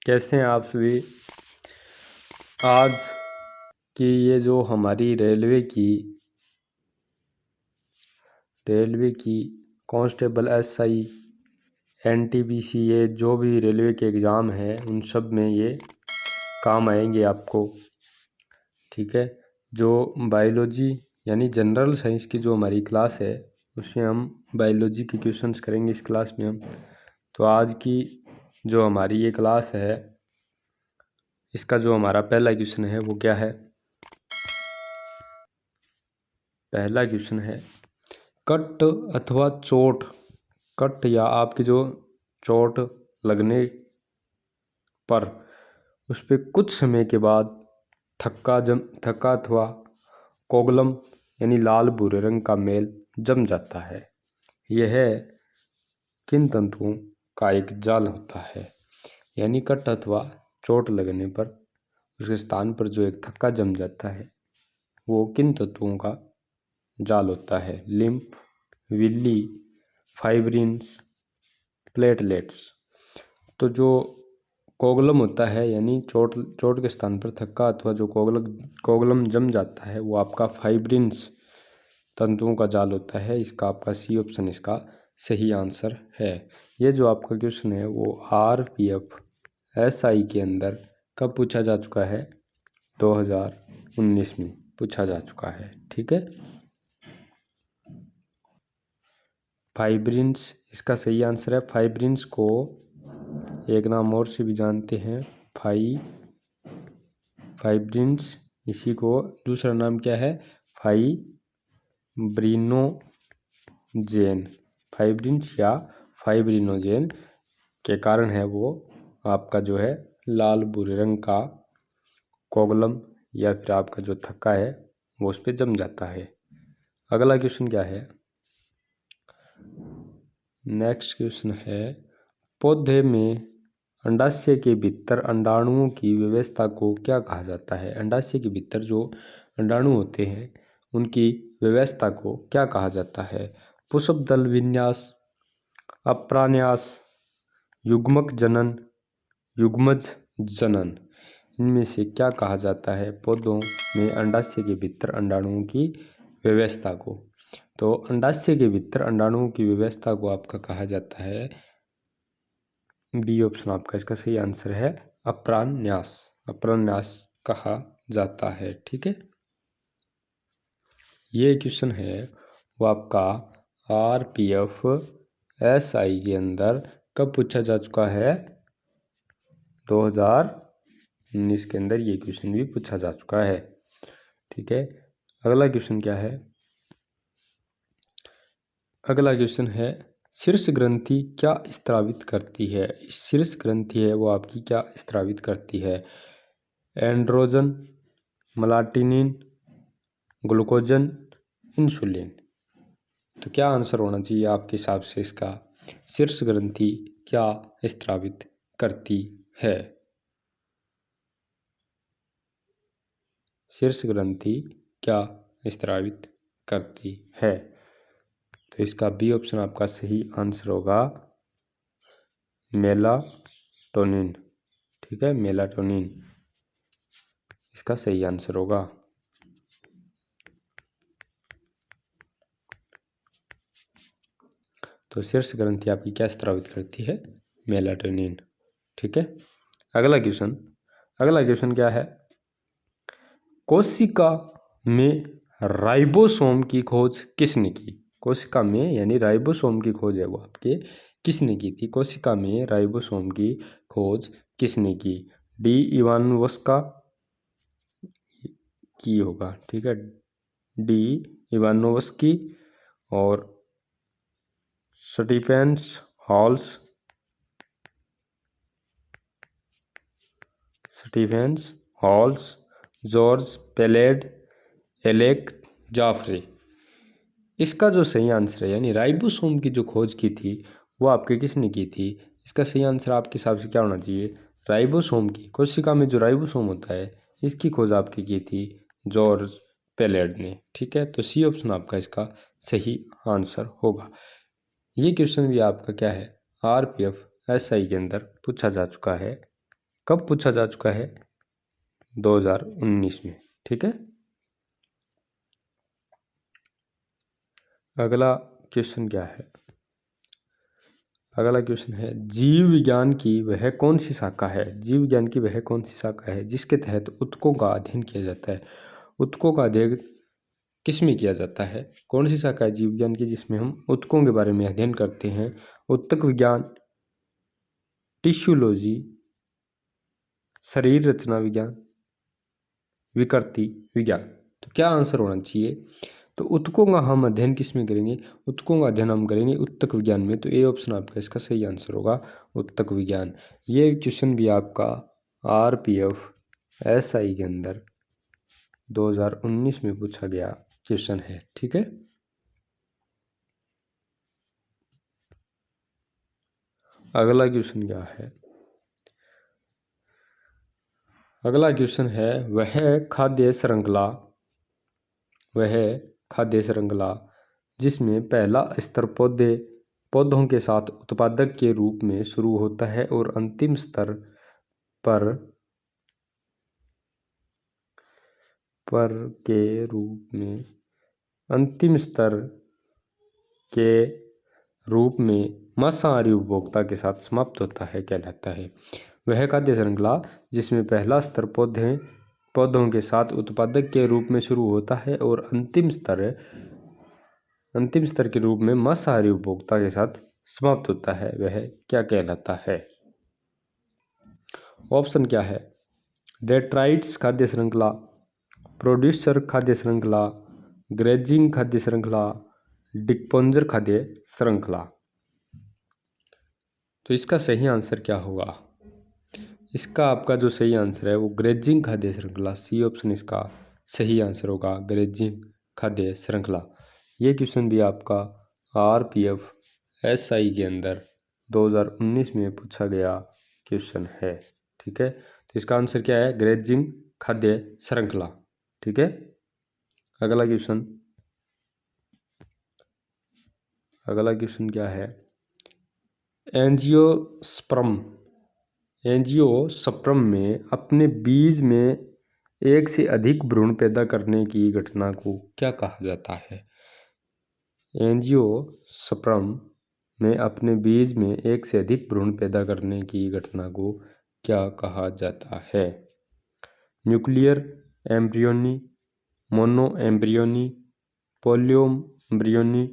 कैसे हैं आप सभी। आज की ये जो हमारी रेलवे की कांस्टेबल एसआई एनटीपीसी ये जो भी रेलवे के एग्ज़ाम है उन सब में ये काम आएंगे आपको। ठीक है, जो बायोलॉजी यानी जनरल साइंस की जो हमारी क्लास है उसमें हम बायोलॉजी के क्वेश्चंस करेंगे इस क्लास में हम। तो आज की जो हमारी ये क्लास है इसका जो हमारा पहला क्वेश्चन है वो क्या है। पहला क्वेश्चन है कट अथवा चोट, कट या आपकी जो चोट लगने पर उस पर कुछ समय के बाद थक्का अथवा कोगलम यानी लाल भूरे रंग का मेल जम जाता है। यह किन तंतुओं का एक जाल होता है। यानी कट अथवा चोट लगने पर उसके स्थान पर जो एक थक्का जम जाता है वो किन तत्वों का जाल होता है। Lymph, villi, fibrins, platelets. तो जो कोगलम होता है यानी चोट के स्थान पर थक्का अथवा जो कोगलम जम जाता है वो आपका फाइब्रिन्स तंतुओं का जाल होता है। इसका आपका सी ऑप्शन इसका सही आंसर है। ये जो आपका क्वेश्चन है वो RPF SI के अंदर कब पूछा जा चुका है, 2019 में पूछा जा चुका है। ठीक है, फाइब्रिन्स इसका सही आंसर है। फाइब्रिन्स को एक नाम और से भी जानते हैं, फाइब्रिन्स। इसी को दूसरा नाम क्या है, फाइब्रिनोजेन। फाइब्रिन्स या फाइब्रिनोजेन के कारण है वो आपका जो है लाल भूरे रंग का कोगलम या फिर आपका जो थक्का है वो उस पर जम जाता है। अगला क्वेश्चन क्या है, नेक्स्ट क्वेश्चन है पौधे में अंडाशय के भीतर अंडाणुओं की व्यवस्था को क्या कहा जाता है। अंडाशय के भीतर जो अंडाणु होते हैं उनकी व्यवस्था को क्या कहा जाता है। पुष्प दल विन्यास, अप्रान्यास, युग्मक जनन, युग्मज जनन। इनमें से क्या कहा जाता है पौधों में अंडाशय के भीतर अंडाणुओं की व्यवस्था को। तो अंडाशय के भीतर अंडाणुओं की व्यवस्था को आपका कहा जाता है, बी ऑप्शन आपका इसका सही आंसर है, अप्रान्यास। अप्रान्यास कहा जाता है। ठीक है, ये क्वेश्चन है वो आपका RPF SI के अंदर कब पूछा जा चुका है, 2019 के अंदर ये क्वेश्चन भी पूछा जा चुका है। ठीक है, अगला क्वेश्चन क्या है, अगला क्वेश्चन है शीर्ष ग्रंथि क्या स्त्रावित करती है। शीर्ष ग्रंथि है वो आपकी क्या स्त्रावित करती है। Androgen, melatonin, glucagon, insulin. तो क्या आंसर होना चाहिए आपके हिसाब से इसका, शीर्ष ग्रंथि क्या स्त्रावित करती है। शीर्ष ग्रंथि क्या स्त्रावित करती है, तो इसका बी ऑप्शन आपका सही आंसर होगा, मेलाटोनिन। ठीक है, मेलाटोनिन इसका सही आंसर होगा। तो शीर्ष ग्रंथि आपकी क्या स्त्रावित करती है, मेलाटोनिन। ठीक है, अगला क्वेश्चन क्या है, कोशिका में राइबोसोम की खोज किसने की। कोशिका में यानी राइबोसोम की खोज है वो आपके किसने की थी। कोशिका में राइबोसोम की खोज किसने की। डी इवानोव्स्का की होगा। ठीक है, डी इवानोव्स्की और Stephens Hales, George Palade, Alec Jeffrey. इसका जो सही आंसर है यानी राइबोसोम की जो खोज की थी वो आपके किसने की थी। इसका सही आंसर आपके हिसाब से क्या होना चाहिए, राइबोसोम की। कोशिका में जो राइबोसोम होता है इसकी खोज आपकी की थी जॉर्ज पेलेड ने। ठीक है, तो सी ऑप्शन आपका इसका सही आंसर होगा। ये क्वेश्चन भी आपका क्या है, RPF SI के अंदर पूछा जा चुका है। कब पूछा जा चुका है? 2019 में। ठीक है, अगला क्वेश्चन क्या है? अगला क्वेश्चन है, जीव विज्ञान की वह कौन सी शाखा है? जीव विज्ञान की वह कौन सी शाखा है जिसके तहत ऊतकों का अध्ययन किया जाता है? ऊतकों का अध्ययन किस में किया जाता है? कौन सी शाखा है जीव विज्ञान की जिसमें हम ऊतकों के बारे में अध्ययन करते हैं? ऊतक विज्ञान, टिश्यूलॉजी, शरीर रचना विज्ञान, विकृति विज्ञान। तो क्या आंसर होना चाहिए? तो ऊतकों का हम अध्ययन किस में करेंगे? ऊतकों का अध्ययन हम करेंगे ऊतक विज्ञान में। तो ए ऑप्शन आपका इसका सही आंसर होगा, ऊतक विज्ञान। ये क्वेश्चन भी आपका RPF SI के अंदर 2019 में पूछा गया क्वेश्चन है। ठीक है, अगला क्वेश्चन क्या है? अगला क्वेश्चन है, वह खाद्य श्रृंखला जिसमें पहला स्तर पौधों के साथ उत्पादक के रूप में शुरू होता है और अंतिम स्तर पर के रूप में मांसाहारी उपभोक्ता के साथ समाप्त होता है कहलाता है। वह खाद्य श्रृंखला जिसमें पहला स्तर पौधों के साथ उत्पादक के रूप में शुरू होता है और अंतिम स्तर के रूप में मांसाहारी उपभोक्ता के साथ समाप्त होता है, वह क्या कहलाता है? ऑप्शन क्या है? डेट्राइट्स खाद्य श्रृंखला, प्रोड्यूसर खाद्य श्रृंखला, ग्रेजिंग खाद्य श्रृंखला, डिकपोंजर खाद्य श्रृंखला। तो इसका सही आंसर क्या होगा? इसका आपका जो सही आंसर है वो ग्रेजिंग खाद्य श्रृंखला, सी ऑप्शन इसका सही आंसर होगा, ग्रेजिंग खाद्य श्रृंखला। ये क्वेश्चन भी आपका RPF SI के अंदर 2019 में पूछा गया क्वेश्चन है। ठीक है, तो इसका आंसर क्या है? ग्रेजिंग खाद्य श्रृंखला। ठीक है, अगला क्वेश्चन क्या है? एंजियोस्पर्म में अपने बीज में एक से अधिक भ्रूण पैदा करने की घटना को क्या कहा जाता है? एंजियोस्पर्म में अपने बीज में एक से अधिक भ्रूण पैदा करने की घटना को क्या कहा जाता है? Nuclear embryony, mono embryony, polyembryony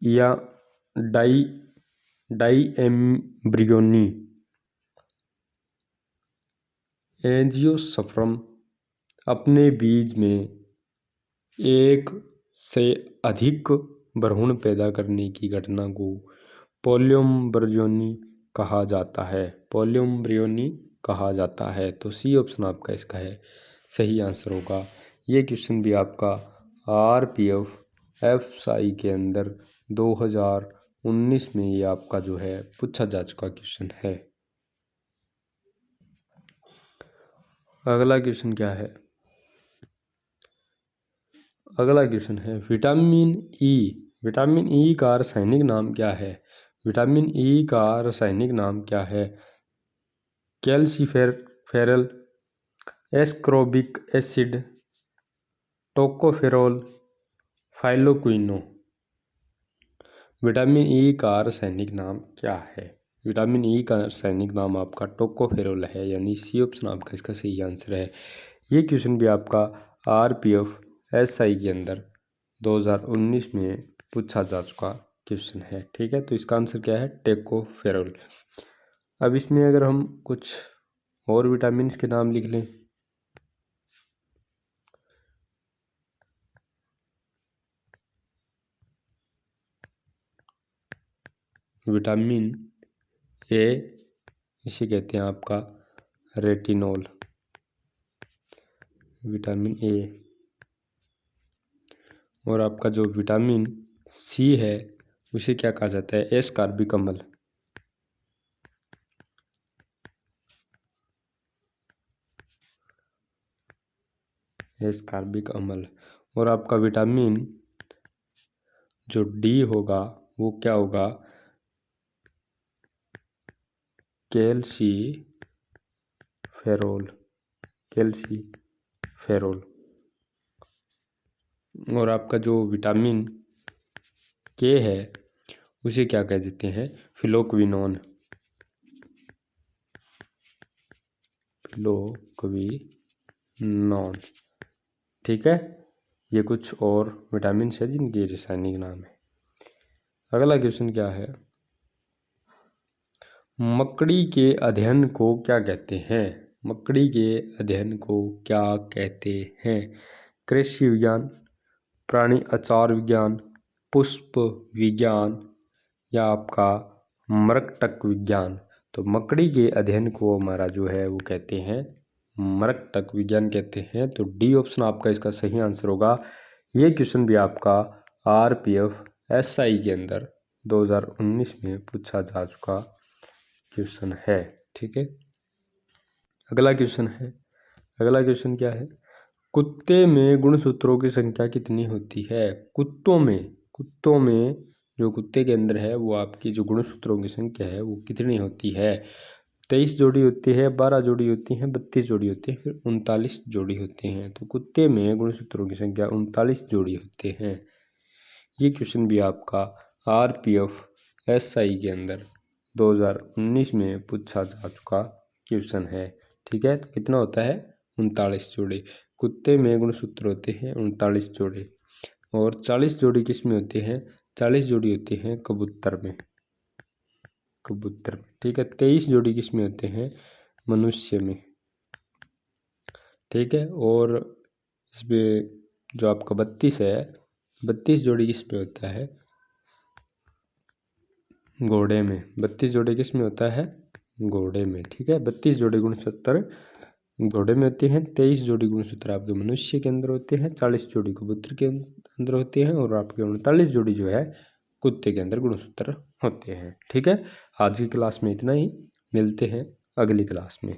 या डाई एम्ब्रियोनी। एंजियोस्पर्म अपने बीज में एक से अधिक भ्रूण पैदा करने की घटना को पॉलीएम्ब्रियोनी कहा जाता है। पॉलीएम्ब्रियोनी कहा जाता है। तो सी ऑप्शन आपका इसका है सही आंसर होगा। ये क्वेश्चन भी आपका RPF SI के अंदर 2019 में ये आपका जो है पूछा जा चुका क्वेश्चन है। अगला क्वेश्चन क्या है? अगला क्वेश्चन है, विटामिन ई का रासायनिक नाम क्या है? विटामिन ई का रासायनिक नाम क्या है? Calciferol, ascorbic acid, tocopherol, phylloquinone. Vitamin E का रासायनिक नाम क्या है? विटामिन ई का रासायनिक नाम आपका टोकोफेरोल है, यानी सी ऑप्शन आपका इसका सही आंसर है। ये क्वेश्चन भी आपका RPF SI के अंदर 2019 में पूछा जा चुका क्वेश्चन है। ठीक है, तो इसका आंसर क्या है? टोकोफेरोल। अब इसमें अगर हम कुछ और विटामिन के नाम लिख लें, विटामिन ए, इसे कहते हैं आपका रेटिनॉल, विटामिन ए। और आपका जो विटामिन सी है उसे क्या कहा जाता है? एस्कॉर्बिक अम्ल। एस्कॉर्बिक अम्ल। और आपका विटामिन जो डी होगा वो क्या होगा? Ferrule, कैल्सी ferrule. और आपका जो विटामिन के है उसे क्या कह देते हैं? Phylloquinone, phylloquinone. ठीक है, ये कुछ और विटामिन है जिनके रासायनिक नाम है। अगला क्वेश्चन क्या है? मकड़ी के अध्ययन को क्या कहते हैं? मकड़ी के अध्ययन को क्या कहते हैं? कृषि विज्ञान, प्राणी आचार विज्ञान, पुष्प विज्ञान या आपका मरकटक विज्ञान। तो मकड़ी के अध्ययन को हमारा जो है वो कहते हैं मरकटक विज्ञान कहते हैं। तो डी ऑप्शन आपका इसका सही आंसर होगा। ये क्वेश्चन भी आपका आरपीएफ एसआई के अंदर 2019 में पूछा जा चुका क्वेश्चन है। ठीक है, अगला क्वेश्चन है। अगला क्वेश्चन क्या है? कुत्ते में गुणसूत्रों की संख्या कितनी होती है? कुत्तों में जो कुत्ते के अंदर है वो आपकी जो गुणसूत्रों की संख्या है वो कितनी होती है? 23 जोड़ी होती है, 12 जोड़ी होती है, 32 जोड़ी होती है, फिर 39 जोड़ी होते हैं। तो कुत्ते में गुणसूत्रों की संख्या 39 जोड़ी होते हैं। ये क्वेश्चन भी आपका आरपीएफ एसआई के अंदर 2019 में पूछा जा चुका क्वेश्चन है। ठीक है, तो कितना होता है? 39 जोड़े। कुत्ते में गुणसूत्र होते हैं 39 जोड़े। और 40 जोड़ी किस में होती हैं? 40 जोड़ी होती हैं कबूतर में। ठीक है, 23 जोड़ी किस में होते हैं? मनुष्य में। ठीक है, और इसमें जो आपका 32 है, 32 जोड़ी किस में होता है? घोड़े में। 32 जोड़ी किस में होता है? घोड़े में। ठीक है, 32 जोड़ी गुणसूत्र घोड़े में होते हैं, 23 जोड़ी गुणसूत्र आपके मनुष्य के अंदर होते हैं, 40 जोड़ी कबूतर के अंदर होते हैं और आपके 39 जोड़ी जो है कुत्ते के अंदर गुणसूत्र होते हैं। ठीक है, आज की क्लास में इतना ही, मिलते हैं अगली क्लास में।